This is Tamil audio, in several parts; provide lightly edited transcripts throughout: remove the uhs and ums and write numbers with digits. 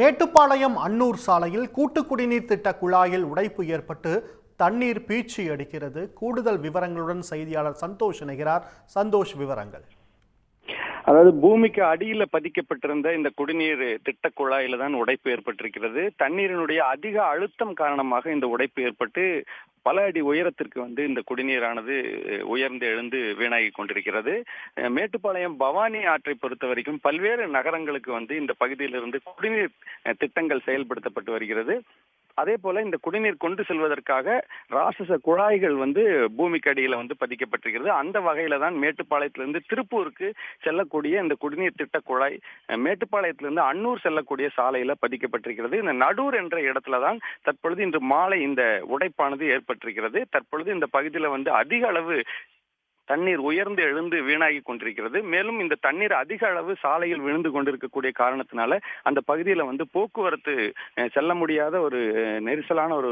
மேட்டுப்பாளையம் அன்னூர் சாலையில் கூட்டு குடிநீர் திட்ட குழாயில் உடைப்பு ஏற்பட்டு தண்ணீர் பீச்சி அடிக்கிறது. கூடுதல் விவரங்களுடன் செய்தியாளர் சந்தோஷ் இணைகிறார். சந்தோஷ், விவரங்கள். அதாவது பூமிக்கு அடியில பதிக்கப்பட்டிருந்த இந்த குடிநீர் திட்ட குழாயில தான் உடைப்பு ஏற்பட்டிருக்கிறது. தண்ணீரினுடைய அதிக அழுத்தம் காரணமாக இந்த உடைப்பு ஏற்பட்டு பல அடி உயரத்திற்கு இந்த குடிநீரானது உயர்ந்து எழுந்து வீணாகி கொண்டிருக்கிறது. மேட்டுப்பாளையம் பவானி ஆற்றை பொறுத்த வரைக்கும் பல்வேறு நகரங்களுக்கு இந்த பகுதியிலிருந்து குடிநீர் திட்டங்கள் செயல்படுத்தப்பட்டு வருகிறது. அதே போல இந்த குடிநீர் கொண்டு செல்வதற்காக ராட்சச குழாய்கள் பூமிக்கு அடியில பதிக்கப்பட்டிருக்கிறது. அந்த வகையில தான் மேட்டுப்பாளையத்திலிருந்து திருப்பூருக்கு செல்லக்கூடிய இந்த குடிநீர் திட்ட குழாய் மேட்டுப்பாளையத்திலிருந்து அன்னூர் செல்லக்கூடிய சாலையில பதிக்கப்பட்டிருக்கிறது. இந்த நடூர் என்ற இடத்துல தான் தற்பொழுது இன்று மாலை இந்த உடைப்பானது ஏற்பட்டிருக்கிறது. தற்பொழுது இந்த பகுதியில அதிக அளவு தண்ணீர் உயர்ந்து எழுந்து வீணாகி கொண்டிருக்கிறது. மேலும் இந்த தண்ணீர் அதிக அளவு சாலையில் விழுந்து கொண்டிருக்கக்கூடிய காரணத்தினால அந்த பகுதியில போக்குவரத்து செல்ல முடியாத ஒரு நெரிசலான ஒரு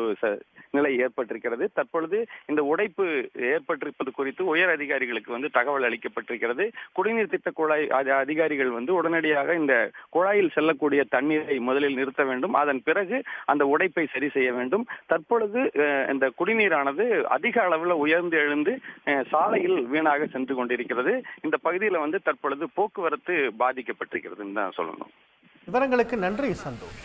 நிலை ஏற்பட்டிருக்கிறது. தற்பொழுது இந்த உடைப்பு ஏற்பட்டிருப்பது குறித்து உயர் அதிகாரிகளுக்கு தகவல் அளிக்கப்பட்டிருக்கிறது. குடிநீர் திட்ட குழாய் அதிகாரிகள் உடனடியாக இந்த குழாயில் செல்லக்கூடிய தண்ணீரை முதலில் நிறுத்த வேண்டும். அதன் பிறகு அந்த உடைப்பை சரி செய்ய வேண்டும். தற்பொழுது இந்த குடிநீரானது அதிக அளவில் உயர்ந்து எழுந்து சாலையில் வீணாக சென்று கொண்டிருக்கிறது. இந்த பகுதியில் தற்பொழுது போக்குவரத்து பாதிக்கப்பட்டிருக்கிறதுன்னு தான் சொல்லணும். விவரங்களுக்கு நன்றி சந்தோஷ்.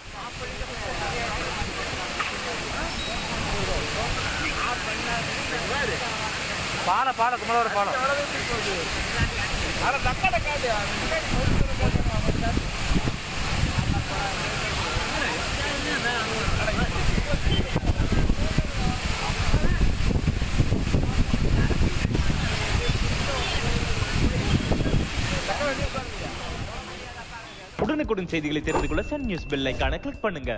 உடனுக்குடன் செய்திகளை தெரிந்து கொள்ள சன் நியூஸ் பெல் ஐகானை கிளிக் பண்ணுங்க.